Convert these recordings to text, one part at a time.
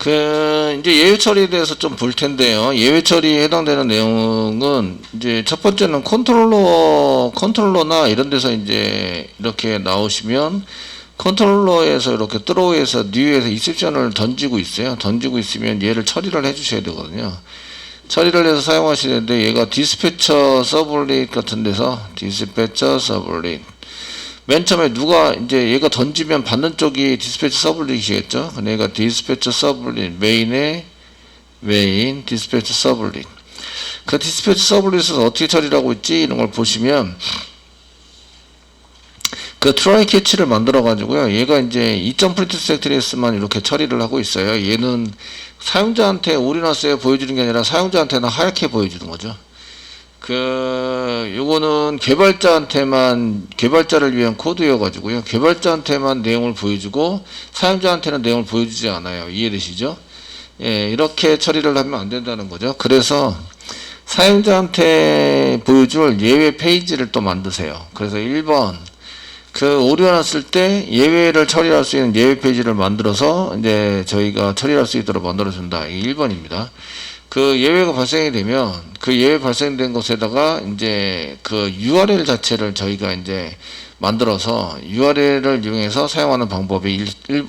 이제 예외 처리에 대해서 좀 볼 텐데요. 예외 처리에 해당되는 내용은 이제 첫 번째는 컨트롤러나 이런 데서 이제 이렇게 나오시면 컨트롤러에서 이렇게 throw-에서 new에서 exception을 던지고 있어요. 던지고 있으면 얘를 처리를 해 주셔야 되거든요. 처리를 해서 사용하셔야 되는데 얘가 디스패처 서블릿 같은 데서 디스패처 서블릿 맨 처음에 누가 이제 얘가 던지면 받는 쪽이 디스패처 서블릿이겠죠. 얘가 디스패처 서블릿 메인 디스패처 서블릿 그 디스패처 서블릿에서 어떻게 처리를 하고 있지 이런 걸 보시면 그 트라이 캐치를 만들어 가지고요. 얘가 이제 2.프린트 스택트리스만 이렇게 처리를 하고 있어요. 얘는 사용자한테 올인원스에 보여주는 게 아니라 사용자한테는 하얗게 보여주는 거죠. 요거는 개발자를 위한 코드여 가지고요. 개발자한테만 내용을 보여주고 사용자한테는 내용을 보여주지 않아요. 이해되시죠? 예, 이렇게 처리를 하면 안 된다는 거죠. 그래서 사용자한테 보여줄 예외 페이지를 또 만드세요. 그래서 1번 오류가 났을 때 예외를 처리할 수 있는 예외 페이지를 만들어서 이제 저희가 처리할 수 있도록 만들어준다. 이게 1번입니다. 그 예외가 발생이 되면 그 예외 발생된 곳에다가 이제 그 URL 자체를 저희가 이제 만들어서 URL을 이용해서 사용하는 방법이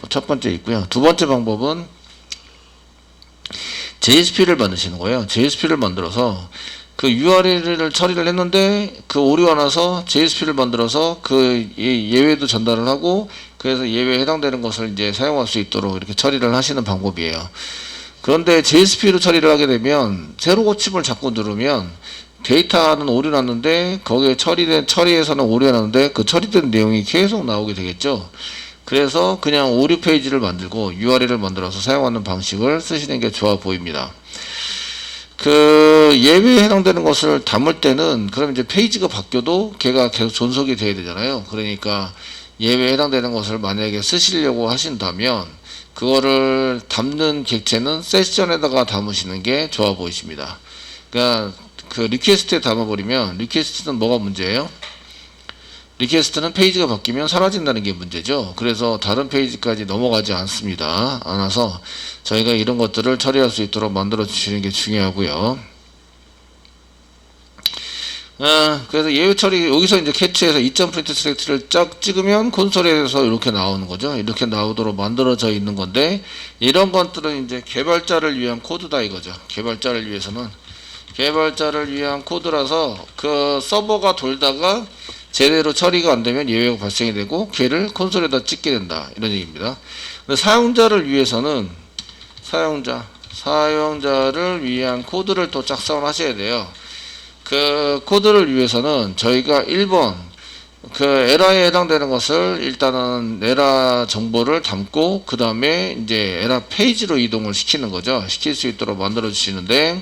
첫 번째 있고요. 두 번째 방법은 JSP를 만드시는 거예요. JSP를 만들어서 그 URL을 처리를 했는데 그 오류가 나서 JSP를 만들어서 그 예외도 전달을 하고 그래서 예외에 해당되는 것을 이제 사용할 수 있도록 이렇게 처리를 하시는 방법이에요. 그런데 JSP로 처리를 하게 되면 새로 고침을 자꾸 누르면 데이터는 오류 났는데 거기에 처리에서는 오류가 났는데 그 처리된 내용이 계속 나오게 되겠죠. 그래서 그냥 오류 페이지를 만들고 URL을 만들어서 사용하는 방식을 쓰시는 게 좋아 보입니다. 예외에 해당되는 것을 담을 때는 그럼 이제 페이지가 바뀌어도 걔가 계속 존속이 돼야 되잖아요. 그러니까 예외에 해당되는 것을 만약에 쓰시려고 하신다면 그거를 담는 객체는 세션에다가 담으시는 게 좋아 보이십니다. 그러니까 리퀘스트에 담아버리면 리퀘스트는 뭐가 문제예요? 리퀘스트는 페이지가 바뀌면 사라진다는 게 문제죠. 그래서 다른 페이지까지 넘어가지 않아서 저희가 이런 것들을 처리할 수 있도록 만들어 주시는 게 중요하고요. 그래서 예외 처리 여기서 이제 캐치해서 2.프린트 스택트를 쫙 찍으면 콘솔에서 이렇게 나오는 거죠. 이렇게 나오도록 만들어져 있는 건데 이런 것들은 이제 개발자를 위한 코드다 이거죠. 개발자를 위한 코드라서 그 서버가 돌다가 제대로 처리가 안 되면 예외가 발생이 되고 걔를 콘솔에다 찍게 된다 이런 얘기입니다. 근데 사용자를 위해서는 사용자를 위한 코드를 또 작성을 하셔야 돼요. 그 코드를 위해서는 저희가 1번 에러에 해당되는 것을 일단은 에러 정보를 담고 그 다음에 이제 에러 페이지로 이동을 시키는 거죠. 시킬 수 있도록 만들어 주시는데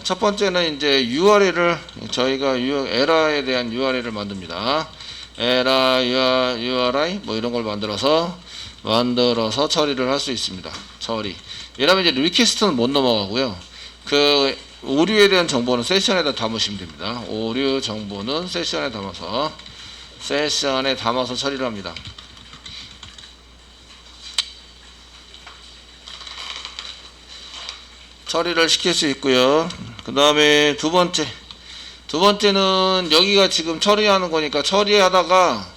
첫 번째는 이제 URL을 저희가 에러에 대한 URL을 만듭니다. 에러 URI 뭐 이런 걸 만들어서 처리를 할 수 있습니다. 이러면 이제 리퀘스트는 못 넘어가고요. 오류에 대한 정보는 세션에다 담으시면 됩니다. 오류 정보는 세션에 담아서 처리를 합니다. 처리를 시킬 수 있고요. 그 다음에 두 번째는 여기가 지금 처리하는 거니까 처리하다가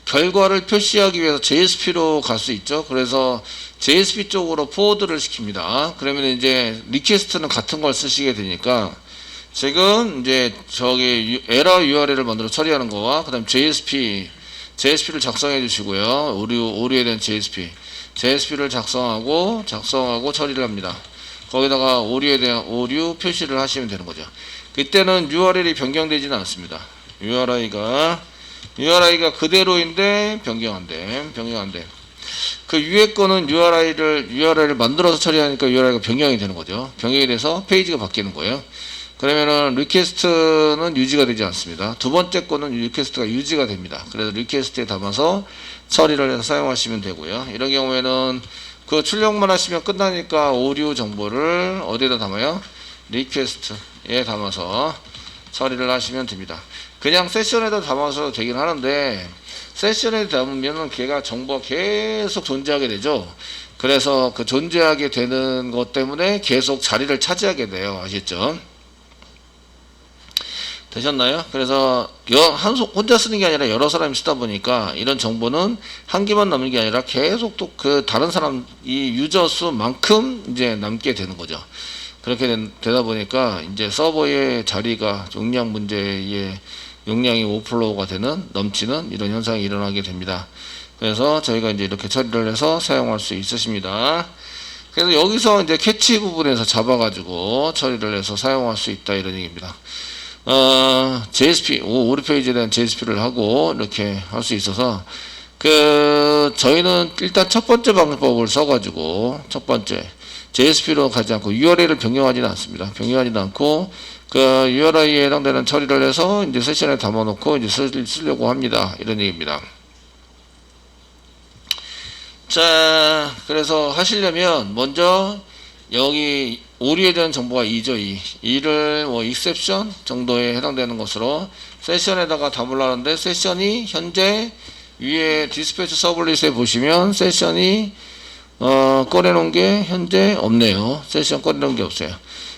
결과를 표시하기 위해서 JSP로 갈 수 있죠. 그래서 JSP 쪽으로 포워드를 시킵니다. 그러면 이제 리퀘스트는 같은 걸 쓰시게 되니까 지금 이제 에러 URL을 만들어 처리하는 거와 그다음 JSP를 작성해 주시고요. 오류에 대한 JSP를 작성하고 처리를 합니다. 거기다가 오류에 대한 오류 표시를 하시면 되는 거죠. 그때는 URL이 변경되지는 않습니다. URI가 그대로인데 변경 안 돼. 그 위에 거는 URL을 만들어서 처리하니까 URI가 변경이 되는 거죠. 변경이 돼서 페이지가 바뀌는 거예요. 그러면은 리퀘스트는 유지가 되지 않습니다. 두 번째 거는 리퀘스트가 유지가 됩니다. 그래서 리퀘스트에 담아서 처리를 해서 사용하시면 되고요. 이런 경우에는 출력만 하시면 끝나니까 오류 정보를 어디에다 담아요? 리퀘스트에 담아서 처리를 하시면 됩니다. 그냥 세션에다 담아서 되긴 하는데 세션에 담으면은 걔가 정보가 계속 존재하게 되죠. 그래서 그 존재하게 되는 것 때문에 계속 자리를 차지하게 돼요. 아시겠죠? 되셨나요? 그래서 혼자 쓰는 게 아니라 여러 사람이 쓰다 보니까 이런 정보는 한 개만 남는 게 아니라 계속 또 그 다른 사람 이 유저 수만큼 이제 남게 되는 거죠. 그렇게 되다 보니까 이제 서버의 자리가 용량 문제에 용량이 오버플로우가 되는 넘치는 이런 현상이 일어나게 됩니다. 그래서 저희가 이제 이렇게 처리를 해서 사용할 수 있으십니다. 그래서 여기서 이제 캐치 부분에서 잡아가지고 처리를 해서 사용할 수 있다 이런 얘기입니다. JSP, 오류 페이지에 대한 JSP를 하고 이렇게 할 수 있어서 저희는 일단 첫 번째 방법을 써가지고 첫 번째 JSP로 가지 않고 URL을 변경하지는 않습니다. 변경하지는 않고 그 URI에 해당되는 처리를 해서 이제 세션에 담아놓고 이제 쓰려고 합니다. 이런 얘기입니다. 자, 그래서 하시려면 먼저 여기 오류에 대한 정보가 2죠. 2를 뭐 exception 정도에 해당되는 것으로 세션에다가 담으려는데 세션이 현재 위에 디스패치 서블릿에 보시면 세션이 꺼내놓은 게 현재 없네요. 세션 꺼내놓은 게 없어요.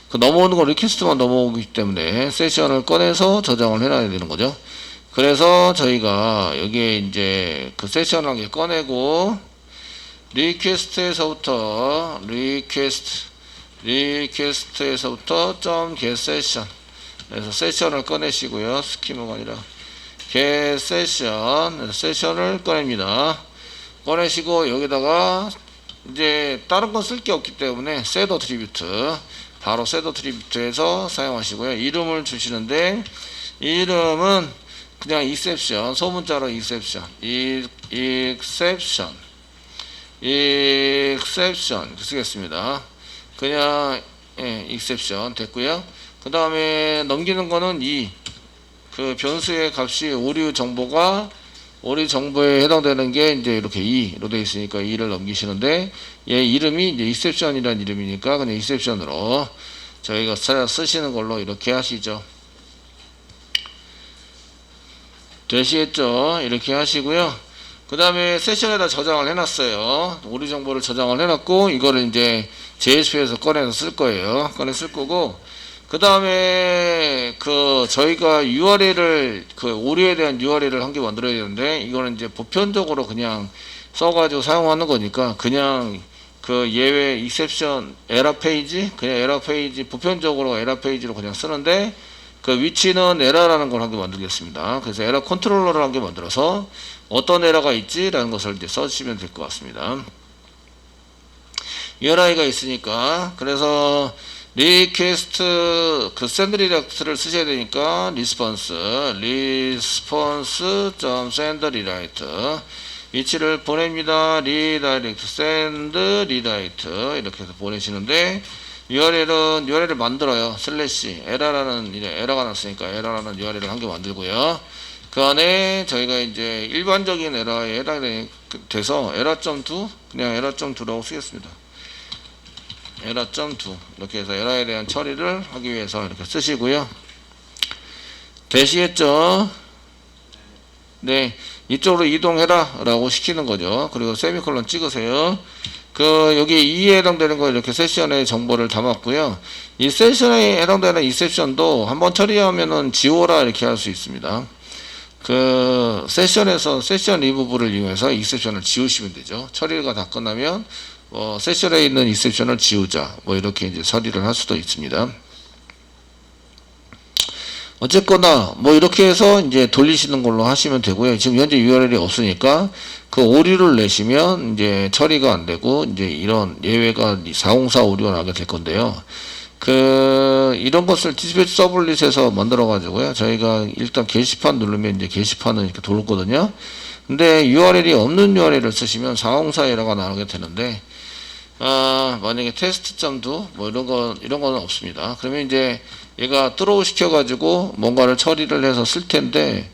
그 넘어오는 건 리퀘스트만 넘어오기 때문에 세션을 꺼내서 저장을 해놔야 되는 거죠. 그래서 저희가 여기에 이제 그 세션을 꺼내고 리퀘스트에서부터 리퀘스트에서부터 .getSession 그래서 세션을 꺼내시고요. 스키머가 아니라 getSession 세션을 꺼냅니다. 꺼내시고 여기다가 이제 다른 건 쓸 게 없기 때문에 set attribute 바로 set attribute에서 사용하시고요. 이름을 주시는데 이름은 그냥 exception 소문자로 exception 쓰겠습니다. 그냥 exception 됐고요. 그 다음에 넘기는 거는 그 변수의 값이 오류 정보에 해당되는 게 이제 이렇게 2로 되어 있으니까 2를 넘기시는데 얘 이름이 이제 exception이라는 이름이니까 그냥 exception으로 저희가 쓰시는 걸로 이렇게 하시죠. 되시겠죠? 이렇게 하시고요. 그 다음에 세션에다 저장을 해놨어요. 오류 정보를 저장을 해놨고 이거를 이제 JSP에서 꺼내서 쓸 거예요. 쓸 거고 그 다음에 저희가 URL을 오류에 대한 URL을 한 개 만들어야 되는데 이거는 이제 보편적으로 그냥 써가지고 사용하는 거니까 그냥 예외 exception 에러 페이지 그냥 에러 페이지 보편적으로 에러 페이지로 그냥 쓰는데 그 위치는 에러라는 걸 한 개 만들겠습니다. 그래서 에러 컨트롤러를 한 개 만들어서 어떤 에러가 있지라는 것을 이제 써주시면 될 것 같습니다. URI가 있으니까 그래서 리퀘스트 send redirect를 쓰셔야 되니까 response send redirect 위치를 보냅니다. redirect send redirect 이렇게 해서 보내시는데 URL을 만들어요. 에러라는 에러가 났으니까 에러라는 URL을 한 개 만들고요. 그 안에 저희가 이제 일반적인 에러에 해당돼서 에러.2 그냥 에러.2라고 쓰겠습니다. 에러.2 이렇게 해서 에러에 대한 처리를 하기 위해서 이렇게 쓰시고요. 되시겠죠? 네, 이쪽으로 이동해라 라고 시키는 거죠. 그리고 세미콜론 찍으세요. 여기 2에 해당되는 거 이렇게 세션의 정보를 담았고요. 이 세션에 해당되는 exception도 한번 처리하면은 지워라 이렇게 할 수 있습니다. 세션에서 세션 리무브를 이용해서 exception을 지우시면 되죠. 처리가 다 끝나면 세션에 있는 exception을 지우자 이렇게 이제 처리를 할 수도 있습니다. 어쨌거나 이렇게 해서 이제 돌리시는 걸로 하시면 되고요. 지금 현재 URL이 없으니까 그 오류를 내시면 이제 처리가 안 되고 이제 이런 예외가 404 오류가 나게 될 건데요. 이런 것을 디스패치 서블릿에서 만들어 가지고요. 저희가 일단 게시판 누르면 이제 게시판은 이렇게 돌거든요. 근데 URL이 없는 URL을 쓰시면 404 에러가 나오게 되는데 만약에 테스트.도 이런 거는 없습니다. 그러면 이제 얘가 throw 시켜 가지고 뭔가를 처리를 해서 쓸 텐데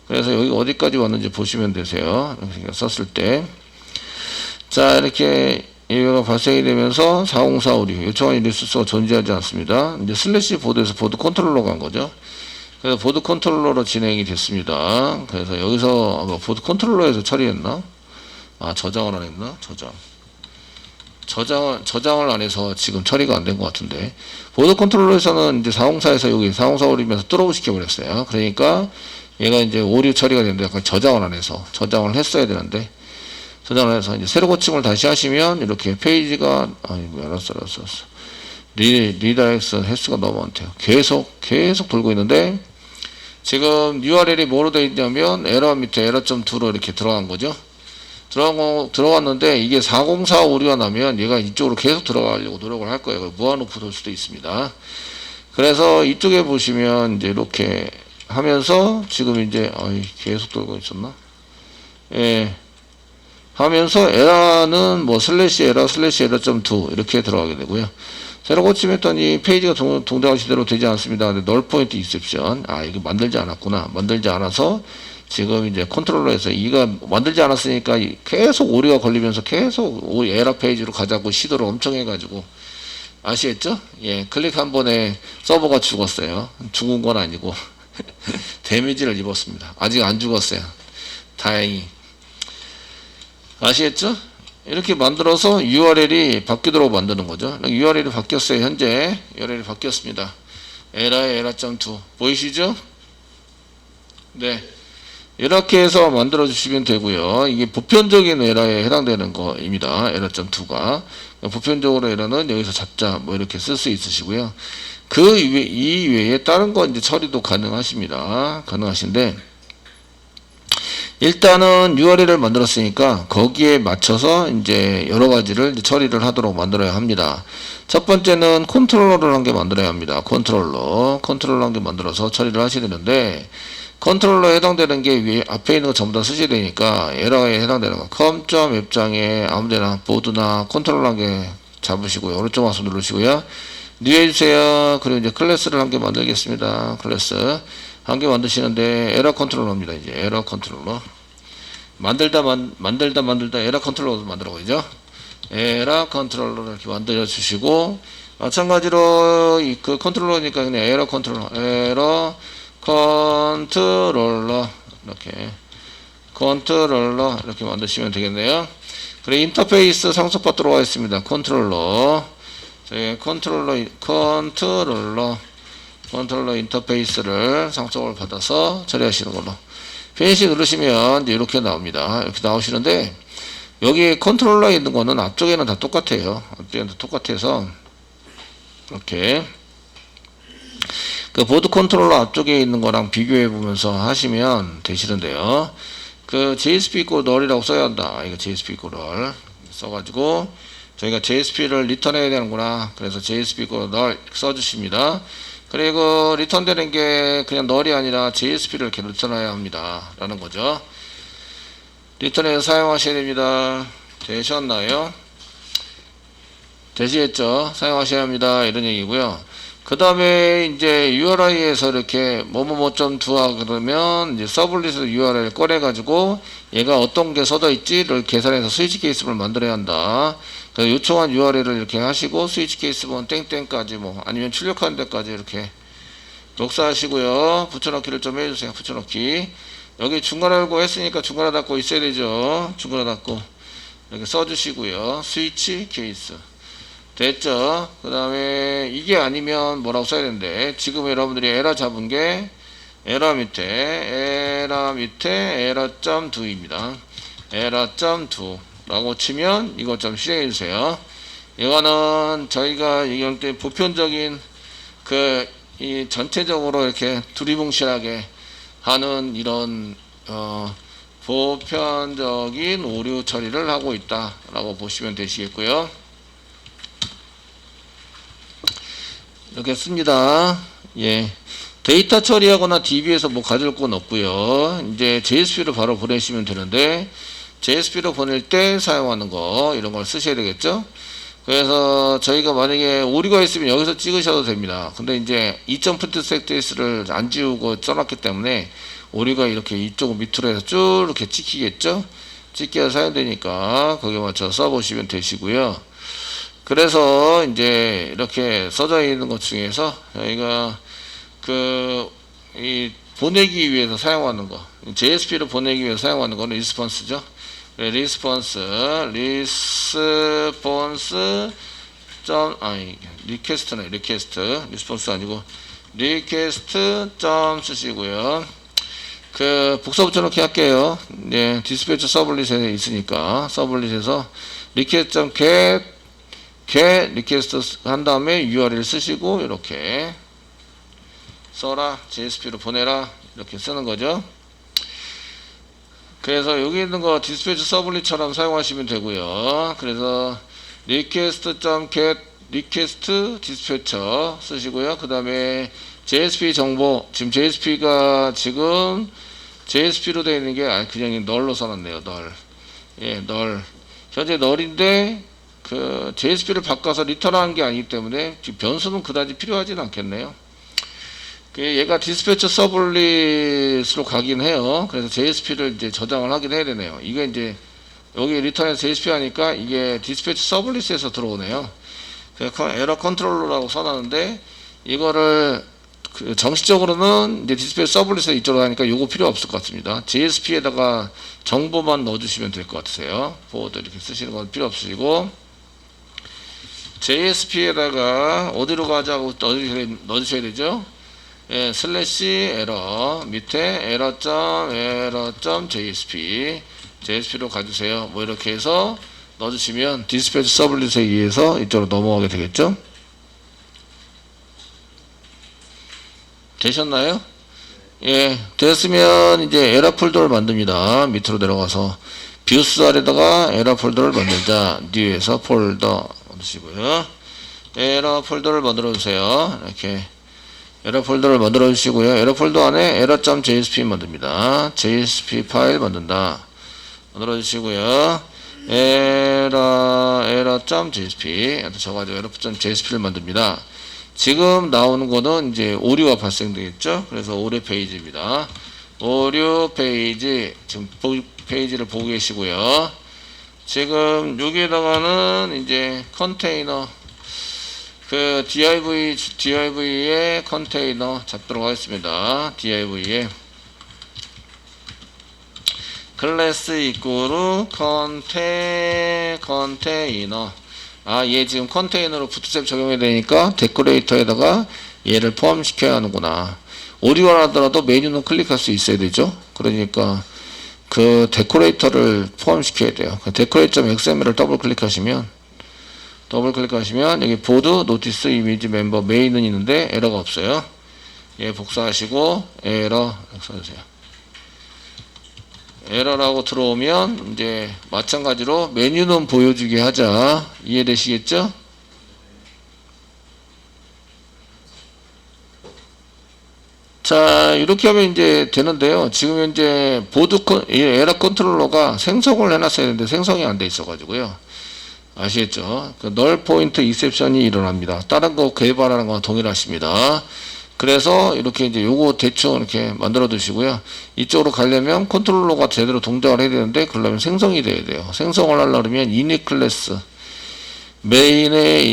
그래서 여기 어디까지 왔는지 보시면 되세요. 이렇게 썼을 때 자 이렇게 예외가 발생이 되면서 404 오류 요청한 리소스가 존재하지 않습니다. 이제 슬래시 보드에서 보드 컨트롤러 간 거죠. 그래서 보드 컨트롤러로 진행이 됐습니다. 그래서 여기서 보드 컨트롤러에서 처리했나? 아, 저장을 안 했나? 저장을 안 해서 지금 처리가 안 된 것 같은데, 보드 컨트롤러에서는 이제 404에서 여기 404 올리면서 뚜러브 시켜버렸어요. 그러니까 얘가 이제 오류 처리가 되는데 약간 저장을 안 해서, 저장을 했어야 되는데 저장을 해서 이제 새로 고침을 다시 하시면 이렇게 페이지가, 알았어. 리다이렉스 횟수가 너무 많대요. 계속 돌고 있는데, 지금 URL이 뭐로 되어 있냐면 에러 밑에 에러.2로 이렇게 들어간 거죠. 들어갔는데 이게 404 오류가 나면 얘가 이쪽으로 계속 들어가려고 노력을 할 거예요. 무한루프 돌 수도 있습니다. 그래서 이쪽에 보시면 이제 이렇게 하면서 지금 이제 계속 돌고 있었나? 예. 하면서 에러는 뭐 슬래시 에러.2 이렇게 들어가게 되고요. 새로 고침했더니 페이지가 동작을 제대로 되지 않습니다. 근데 널 포인트 인셉션. 이거 만들지 않았구나. 만들지 않아서 지금 이제 컨트롤러에서 이가 만들지 않았으니까 계속 오류가 걸리면서 계속 에러 페이지로 가자고 시도를 엄청 해가지고, 아시겠죠? 예, 클릭 한 번에 서버가 죽었어요. 죽은 건 아니고 데미지를 입었습니다. 아직 안 죽었어요. 다행히. 아시겠죠? 이렇게 만들어서 URL이 바뀌도록 만드는 거죠. URL이 바뀌었어요. 현재 URL이 바뀌었습니다. 에러.2 보이시죠? 네. 이렇게 해서 만들어 주시면 되고요. 이게 보편적인 에러에 해당되는 거입니다. 에러.2가. 보편적으로 에러는 여기서 잡자 뭐 이렇게 쓸 수 있으시고요. 이 외에 다른 거 이제 처리도 가능하십니다. 가능하신데, 일단은 URL을 만들었으니까 거기에 맞춰서 이제 여러 가지를 이제 처리를 하도록 만들어야 합니다. 첫 번째는 컨트롤러를 한 개 만들어야 합니다. 컨트롤러 한 개 만들어서 처리를 하셔야 되는데, 컨트롤러에 해당되는 게 위에 앞에 있는 거 전부 다 쓰셔야 되니까 에러에 해당되는 거 com.웹장에 아무데나 보드나 컨트롤러 한 개 잡으시고요. 오른쪽 마우스 누르시고요. 뉴 해주세요. 그리고 이제 클래스를 한 개 만들겠습니다. 클래스 한 개 만드시는데 에러 컨트롤러입니다. 이제 에러 컨트롤러 만들다 에러 컨트롤러 만들어 보이죠. 에러 컨트롤러를 이렇게 만들어 주시고, 마찬가지로 그 컨트롤러니까 그냥 에러 컨트롤러 이렇게 만드시면 되겠네요. 그리고 인터페이스 상속받도록 하겠습니다. 컨트롤러 인터페이스를 상속을 받아서 처리하시는 걸로. 피니시 누르시면 이제 이렇게 나옵니다. 이렇게 나오시는데, 여기 컨트롤러에 있는 거는 앞쪽에는 다 똑같아요. 앞쪽에는 다 똑같아서 이렇게 그 보드 컨트롤러 앞쪽에 있는 거랑 비교해 보면서 하시면 되시는데요. 그 JSP equal null이라고 써야 한다. 이거 JSP equal null 써가지고 저희가 JSP를 리턴해야 되는구나. 그래서 JSP equal null 써주십니다. 그리고 리턴되는 게 그냥 null이 아니라 JSP를 이렇게 리턴해야 합니다. 라는 거죠. 리턴해서 사용하셔야 됩니다. 되셨나요? 되시겠죠? 사용하셔야 합니다. 이런 얘기고요. 그 다음에 이제 URI에서 이렇게 뭐뭐.2하 그러면 이제 서블릿에서 URL 꺼내가지고 얘가 어떤 게 써져 있지를 계산해서 스위치 케이스를 만들어야 한다. 그래서 요청한 URL을 이렇게 하시고 스위치 케이스번 땡땡까지 뭐 아니면 출력하는 데까지 이렇게 녹사하시고요. 붙여넣기를 좀 해주세요. 붙여넣기. 여기 중괄호 열고 했으니까 중괄호 닫고 있어야 되죠. 중괄호 닫고 이렇게 써주시고요. 스위치 케이스. 됐죠? 그 다음에 이게 아니면 뭐라고 써야 되는데, 지금 여러분들이 에러 잡은 게 에러 밑에 에러.2입니다. 에러.2 라고 치면 이것 좀 실행해 주세요. 이거는 저희가 얘기할 때 보편적인 이 전체적으로 이렇게 두리뭉실하게 하는 이런 보편적인 오류 처리를 하고 있다 라고 보시면 되시겠고요. 이렇게 씁니다. 예. 데이터 처리하거나 DB에서 뭐 가져올 건 없고요. 이제 JSP로 바로 보내시면 되는데, JSP로 보낼 때 사용하는 거 이런 걸 쓰셔야 되겠죠. 그래서 저희가 만약에 오류가 있으면 여기서 찍으셔도 됩니다. 근데 이제 2.printStatus를 안 지우고 써놨기 때문에 오류가 이렇게 이쪽 밑으로 해서 쭉 이렇게 찍히겠죠. 찍기가 사용되니까 거기에 맞춰서 써보시면 되시고요. 그래서 이제 이렇게 써져 있는 것 중에서 저희가 이 보내기 위해서 사용하는 거, JSP를 보내기 위해서 사용하는 거는 리스폰스죠. 리스폰스 점 리퀘스트네. 리스폰스 아니고 리퀘스트 점 쓰시고요. 그 복사 붙여넣기 할게요. 네, 디스패치 서블릿에 있으니까 서블릿에서 리퀘스트 점 get 리퀘스트 한 다음에 URL 쓰시고 이렇게 써라, JSP로 보내라, 이렇게 쓰는 거죠. 그래서 여기 있는 거 디스패치 서블릿처럼 사용하시면 되고요. 그래서 request.get request 디스패처 쓰시고요. 그 다음에 JSP 정보, 지금 JSP가 지금 JSP로 되어 있는 게 그냥 널로 써놨네요. 널. 예, 널. 현재 널인데 그 JSP를 바꿔서 리턴하는 게 아니기 때문에 지금 변수는 그다지 필요하진 않겠네요. 얘가 디스패처 서블릿으로 가긴 해요. 그래서 JSP를 이제 저장을 하긴 해야 되네요. 이게 이제 여기 리턴에서 JSP 하니까 이게 디스패처 서블릿에서 들어오네요. 그래서 에러 컨트롤러라고 써놨는데 이거를 그 정식적으로는 이제 디스패처 서블릿에 이쪽으로 하니까 요거 필요 없을 것 같습니다. JSP에다가 정보만 넣어주시면 될 것 같으세요. 보드 이렇게 쓰시는 건 필요 없으시고 JSP에다가 어디로 가자고 넣어주셔야 되죠. 예, 슬래시 에러 밑에 에러.점 JSP로 가주세요. 뭐 이렇게 해서 넣어주시면 디스패치 서블릿에 의해서 이쪽으로 넘어가게 되겠죠. 되셨나요? 예, 됐으면 이제 에러 폴더를 만듭니다. 밑으로 내려가서 뷰스 아래다가 에러 폴더를 만들자. 뉴에서 폴더 넣으시고요. 에러 폴더를 만들어 주세요. 이렇게 에러 폴더를 만들어 주시고요. 에러 폴더 안에 에러.jsp 만듭니다. JSP 파일 만든다. 만들어 주시고요. 에러.jsp 적어가지고 에러.jsp를 만듭니다. 지금 나오는 거는 이제 오류가 발생되겠죠. 그래서 오류 페이지입니다. 오류 페이지, 지금 페이지를 보고 계시고요. 지금 여기에다가는 이제 컨테이너, 그 div의 컨테이너 잡도록 하겠습니다. div에 클래스 이꼬르 컨테이너. 얘 지금 컨테이너로 부트스트랩 적용해야 되니까 데코레이터에다가 얘를 포함시켜야 하는구나. 오류가 나더라도 메뉴는 클릭할 수 있어야 되죠. 그러니까 그 데코레이터를 포함시켜야 돼요. 데코레이터.xml을 더블 클릭하시면 여기 보드 노티스 이미지 멤버 메인은 있는데 에러가 없어요. 예, 복사하시고 에러 써주세요. 에러라고 들어오면 이제 마찬가지로 메뉴는 보여주게 하자. 이해되시겠죠? 자, 이렇게 하면 이제 되는데요. 지금 현재 에러 컨트롤러가 생성을 해놨어야 되는데 생성이 안 돼 있어가지고요. 아시겠죠? 그 널 포인트 익셉션이 일어납니다. 다른 거 개발하는 거와 동일하십니다. 그래서 이렇게 이제 요거 대충 이렇게 만들어 두시고요. 이쪽으로 가려면 컨트롤러가 제대로 동작을 해야 되는데 그러려면 생성이 돼야 돼요. 생성을 하려면 init 클래스, 메인의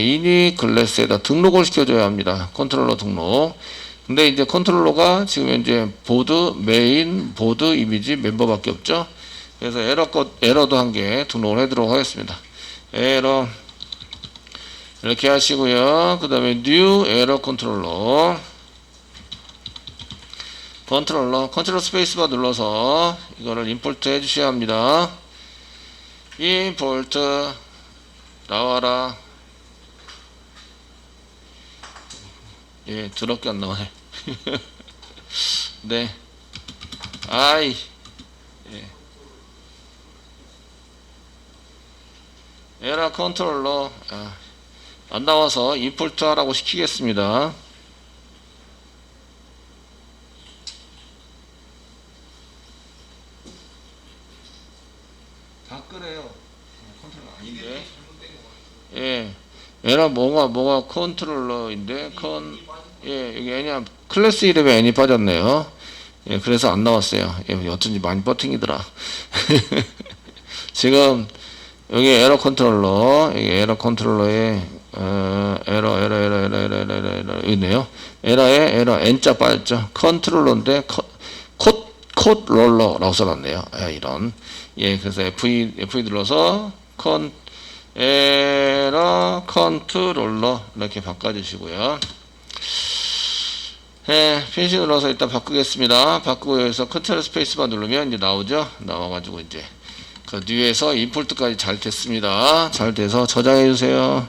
init 클래스에다 등록을 시켜줘야 합니다. 컨트롤러 등록. 근데 이제 컨트롤러가 지금 현재 메인 보드 이미지 멤버밖에 없죠. 그래서 에러도 한 개 등록을 해도록 하겠습니다. 에러 이렇게 하시고요. 그 다음에 new 에러 컨트롤러 컨트롤 스페이스바 눌러서 이거를 임포트 해 주셔야 합니다. 임포트 나와라. 예, 더럽게 안 나와요. 네. 예. 에러 컨트롤러 안 나와서 임포트 하라고 시키겠습니다. 다 끄래요. 컨트롤러 아닌데. 예. 에러 뭐가 컨트롤러인데 예, 여기 왜냐면 클래스 이름에 n이 빠졌네요. 예, 그래서 안 나왔어요. 예, 어쩐지 많이 버팅이더라. 지금 여기 에러 컨트롤러에 에러 있네요. 에러에 에러 n자 빠졌죠. 컨트롤러인데 콧롤러라고 써놨네요. 이런. 예, 그래서 F2 눌러서 에러 컨트롤러 이렇게 바꿔주시고요. 예, 피니시 눌러서 일단 바꾸겠습니다. 바꾸고 여기서 컨트롤 스페이스바 누르면 이제 나오죠. 나와가지고 이제 그 뉴에서 임포트까지 잘 됐습니다. 잘 돼서 저장해 주세요.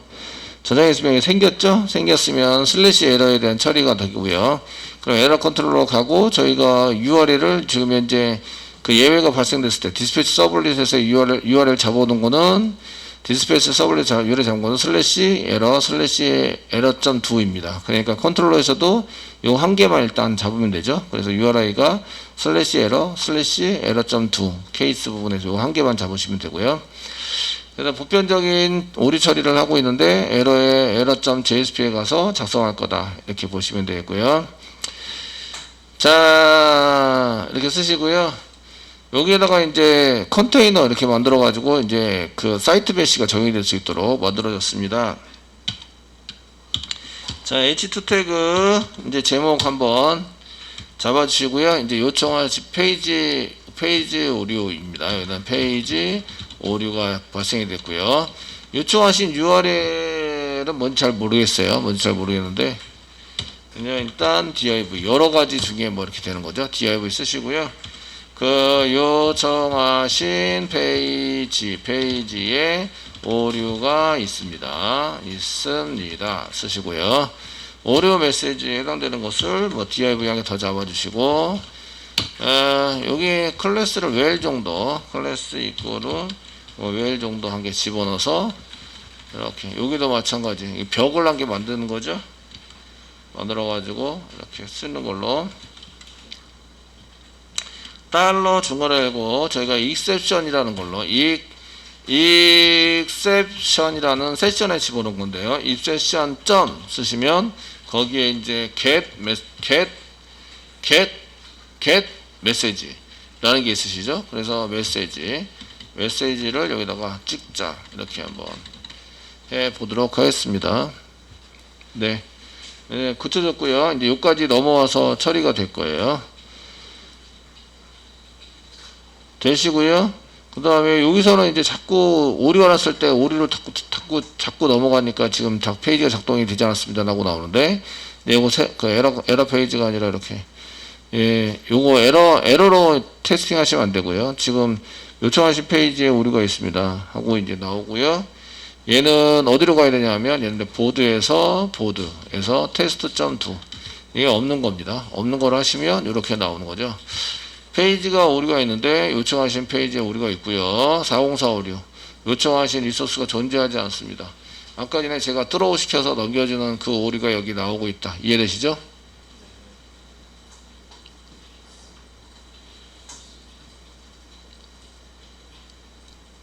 저장했으면 생겼죠? 생겼으면 슬래시 에러에 대한 처리가 되고요. 그럼 에러 컨트롤러 가고 저희가 URL을 지금 현재 그 예외가 발생됐을 때 디스패치 서블릿에서 URL 잡아오는 거는 디스패치 서블릿 URL 잡은 거는 슬래시 에러.2입니다. 그러니까 컨트롤러에서도 요 한 개만 일단 잡으면 되죠. 그래서 URI가 슬래시 에러.2 케이스 부분에서 요 한 개만 잡으시면 되고요. 그래서 보편적인 오류 처리를 하고 있는데 에러에 에러.jsp에 가서 작성할 거다 이렇게 보시면 되겠고요. 자, 이렇게 쓰시고요. 여기에다가 이제 컨테이너 이렇게 만들어 가지고 이제 그 사이트 배시가 적용이 될 수 있도록 만들어졌습니다. 자, h2 태그 이제 제목 한번 잡아주시고요. 이제 요청하신 페이지 오류입니다. 일단 페이지 오류가 발생이 됐고요. 요청하신 URL은 뭔지 잘 모르겠어요. 뭔지 잘 모르겠는데 그냥 일단 div 여러 가지 중에 뭐 이렇게 되는 거죠. div 쓰시고요. 그 요청하신 페이지에 오류가 있습니다. 쓰시고요. 오류 메시지에 해당되는 것을 뭐 div 양에 더 잡아주시고 여기 클래스를 웰 정도 클래스 이꼬르 웰 정도 한 개 집어넣어서 이렇게 여기도 마찬가지 벽을 한 개 만드는 거죠. 만들어 가지고 이렇게 쓰는 걸로 달러 중괄호 열고 저희가 exception이라는 걸로 exception이라는 세션에 집어넣은 건데요. exception 점 쓰시면 거기에 이제 get 메시지라는 게 있으시죠. 그래서 메시지를 여기다가 찍자 이렇게 한번 해 보도록 하겠습니다. 네, 굳혀졌고요. 이제 여기까지 넘어와서 처리가 될 거예요. 되시고요. 그 다음에 여기서는 이제 자꾸 오류가 났을 때 오류를 자꾸 넘어가니까 지금 페이지가 작동이 되지 않았습니다 라고 나오는데 요거 그 에러 페이지가 아니라 이렇게 요거 에러로 테스팅 하시면 안 되고요. 지금 요청하신 페이지에 오류가 있습니다 하고 이제 나오고요. 얘는 어디로 가야 되냐면 얘는 보드에서 테스트.2 이게 없는 겁니다. 없는 걸 하시면 이렇게 나오는 거죠. 페이지가 오류가 있는데 요청하신 페이지에 오류가 있고요. 404 오류 요청하신 리소스가 존재하지 않습니다. 아까 전에 제가 트로우 시켜서 넘겨주는 그 오류가 여기 나오고 있다. 이해되시죠?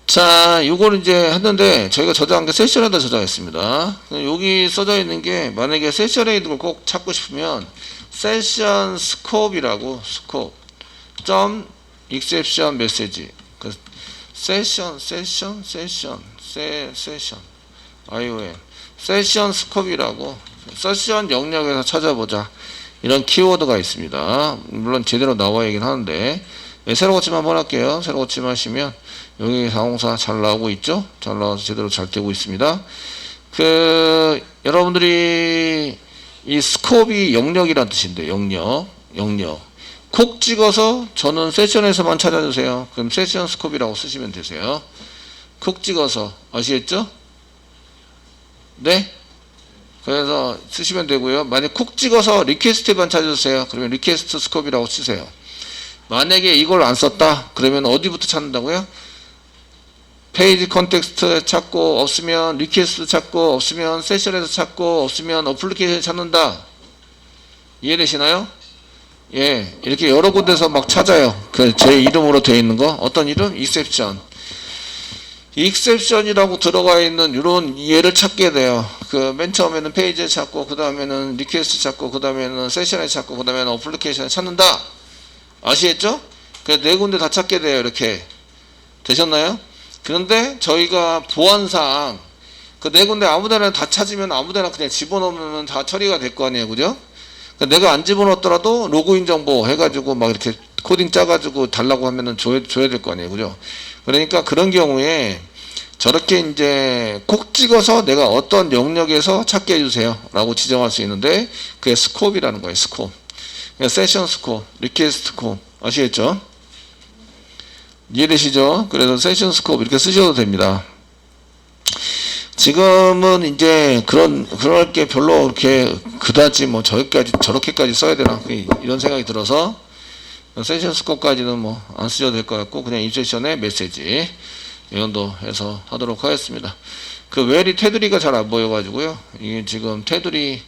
자, 이걸 이제 했는데 저희가 저장한 게 세션에다 저장했습니다. 여기 써져 있는 게 만약에 세션에 있는 걸 꼭 찾고 싶으면 세션 스코프이라고 점 exception 메시지 세션 ION 세션 스코프이라고 세션 영역에서 찾아보자 이런 키워드가 있습니다. 물론 제대로 나와야긴 하는데 새로 고침 한번 할게요. 새로 고침 하시면 여기 404 잘 나오고 있죠? 잘 나와서 제대로 잘 되고 있습니다. 여러분들이 이 스코프이 영역이란 뜻인데 영역 콕 찍어서 저는 세션에서만 찾아주세요. 그럼 세션 스코프이라고 쓰시면 되세요. 콕 찍어서 아시겠죠? 네? 그래서 쓰시면 되고요. 만약 콕 찍어서 리퀘스트만 찾아주세요. 그러면 리퀘스트 스코프이라고 쓰세요. 만약에 이걸 안 썼다 그러면 어디부터 찾는다고요? 페이지 컨텍스트 찾고 없으면 리퀘스트 찾고 없으면 세션에서 찾고 없으면 어플리케이션 찾는다. 이해되시나요? 예, 이렇게 여러 군데서 막 찾아요. 제 이름으로 되어 있는 거. 어떤 이름? exception. exception이라고 들어가 있는 이런 얘를 찾게 돼요. 맨 처음에는 페이지에 찾고, 그 다음에는 리퀘스트 찾고, 그 다음에는 세션에 찾고, 그 다음에는 어플리케이션에 찾는다. 아시겠죠? 네 군데 다 찾게 돼요. 이렇게. 되셨나요? 그런데 저희가 보안상 그 네 군데 아무데나 다 찾으면 아무데나 그냥 집어넣으면 다 처리가 될 거 아니에요, 그죠? 그러니까 내가 안 집어넣었더라도 로그인 정보 해가지고 막 이렇게 코딩 짜가지고 달라고 하면은 줘야 될 거 아니에요, 그죠? 그러니까 그런 경우에 저렇게 이제 콕 찍어서 내가 어떤 영역에서 찾게 해주세요 라고 지정할 수 있는데 그게 스코업이라는 거예요. 스코업. 그러니까 세션 스코업, 리퀘스트 스코업. 아시겠죠? 이해되시죠? 그래서 세션 스코업 이렇게 쓰셔도 됩니다. 지금은 이제 그럴 게 별로 그렇게 그다지 뭐 저렇게까지 써야 되나 이런 생각이 들어서 세션 스코어까지는 뭐 안 쓰셔도 될 것 같고 그냥 인셉션의 메시지 이 정도 해서 하도록 하겠습니다. 그 웰이 테두리가 잘 안 보여가지고요. 이게 지금 테두리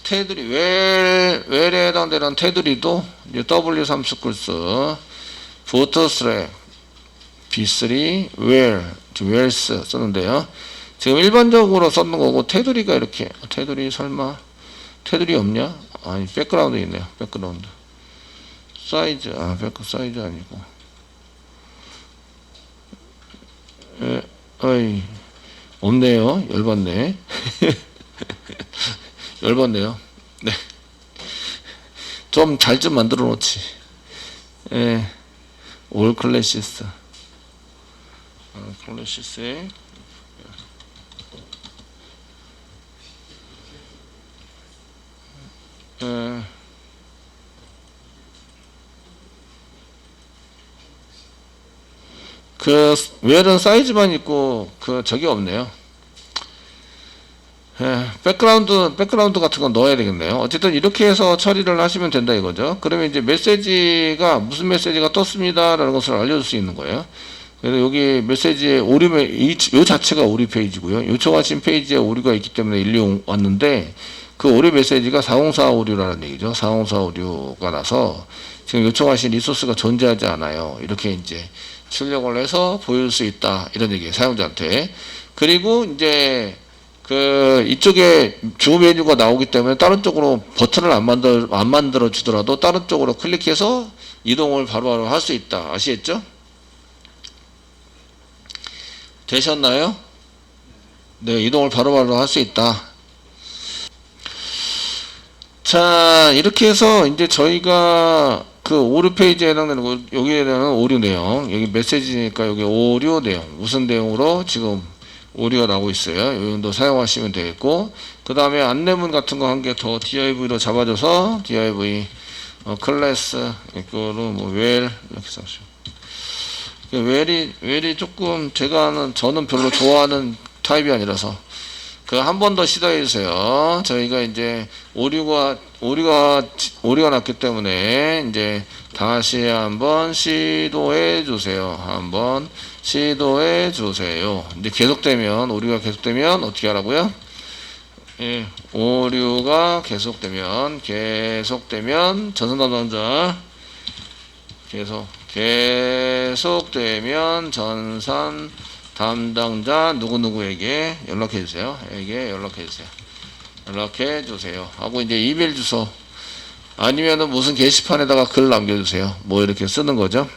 웰에 해당되는 테두리도 이제 W3 스쿨스 부트스트랩 B3 웰스 썼는데요. 지금 일반적으로 썼는 거고 테두리가 이렇게 테두리 설마 테두리 없냐? 아니 백그라운드 있네요. 백그라운드 사이즈 백그 사이즈 아니고 어이 없네요. 열받네. 열받네요. 네. 좀 잘 좀 만들어 놓지. 예. 올 클래시스. 클래시스에 그 웰은 사이즈만 있고 그 저기 없네요. 백그라운드 같은 건 넣어야 되겠네요. 어쨌든 이렇게 해서 처리를 하시면 된다 이거죠. 그러면 이제 메시지가 무슨 메시지가 떴습니다 라는 것을 알려줄 수 있는 거예요. 그래서 여기 메시지에 요 자체가 오류 페이지고요. 요청하신 페이지에 오류가 있기 때문에 일리 왔는데 그 오류 메시지가 4044 오류라는 얘기죠. 4044 오류가 나서 지금 요청하신 리소스가 존재하지 않아요. 이렇게 이제 출력을 해서 보일 수 있다 이런 얘기예요. 사용자한테. 그리고 이제 그 이쪽에 주 메뉴가 나오기 때문에 다른 쪽으로 버튼을 안 만들어 주더라도 다른 쪽으로 클릭해서 이동을 바로바로 할 수 있다. 아시겠죠? 되셨나요? 네, 이동을 바로바로 할 수 있다. 자, 이렇게 해서 이제 저희가 그 오류 페이지에 해당되는 거, 여기에 대한 오류 내용, 여기 메시지니까 여기 오류 내용, 무슨 내용으로 지금 오류가 나오고 있어요. 이 정도 사용하시면 되겠고, 그 다음에 안내문 같은 거 한 개 더 div로 잡아줘서 div 클래스 이거로 뭐 웰 이렇게 써주시고, 웰이 조금 저는 별로 좋아하는 타입이 아니라서 그 한 번 더 시도해 주세요. 저희가 이제 오류가 났기 때문에 이제 다시 한번 시도해 주세요. 한번 시도해 주세요. 이제 오류가 계속되면 어떻게 하라고요? 예, 오류가 계속되면 전선 담당자 계속되면 전산 담당자 누구누구에게 연락해 주세요. 연락해 주세요. 하고 이제 이메일 주소 아니면은 무슨 게시판에다가 글 남겨주세요. 뭐 이렇게 쓰는 거죠.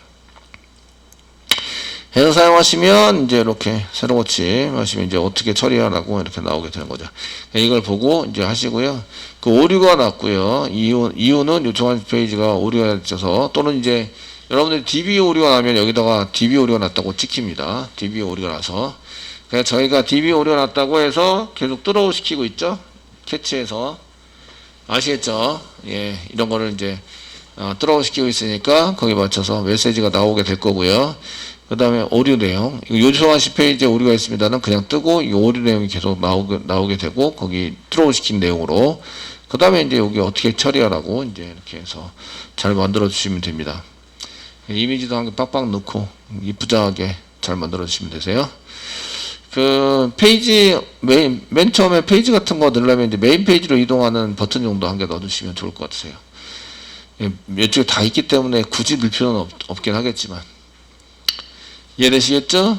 해서 사용하시면 이제 이렇게 새로 고침하시면 이제 어떻게 처리하라고 이렇게 나오게 되는 거죠. 이걸 보고 이제 하시고요. 그 오류가 났고요. 이유는 요청한 페이지가 오류가 있어서 또는 이제 여러분들이 DB 오류가 나면 여기다가 DB 오류가 났다고 찍힙니다. DB 오류가 나서. 그래서 저희가 DB 오류가 났다고 해서 계속 뚫어오 시키고 있죠. 캐치해서. 아시겠죠? 예, 이런 거를 이제 뚫어오 시키고 있으니까 거기 맞춰서 메시지가 나오게 될 거고요. 그 다음에 오류 내용. 요청하신 페이지에 오류가 있습니다는 그냥 뜨고 이 오류 내용이 계속 나오게 되고 거기 뚫어오 시킨 내용으로. 그 다음에 이제 여기 어떻게 처리하라고 이제 이렇게 해서 잘 만들어 주시면 됩니다. 이미지도 한 개 빡빡 넣고 이쁘장하게 잘 만들어 주시면 되세요. 그 페이지 맨 처음에 페이지 같은 거 넣으려면 이제 메인 페이지로 이동하는 버튼 정도 한 개 넣어주시면 좋을 것 같으세요. 이쪽에 다 있기 때문에 굳이 넣을 필요는 없긴 하겠지만 이해되시겠죠?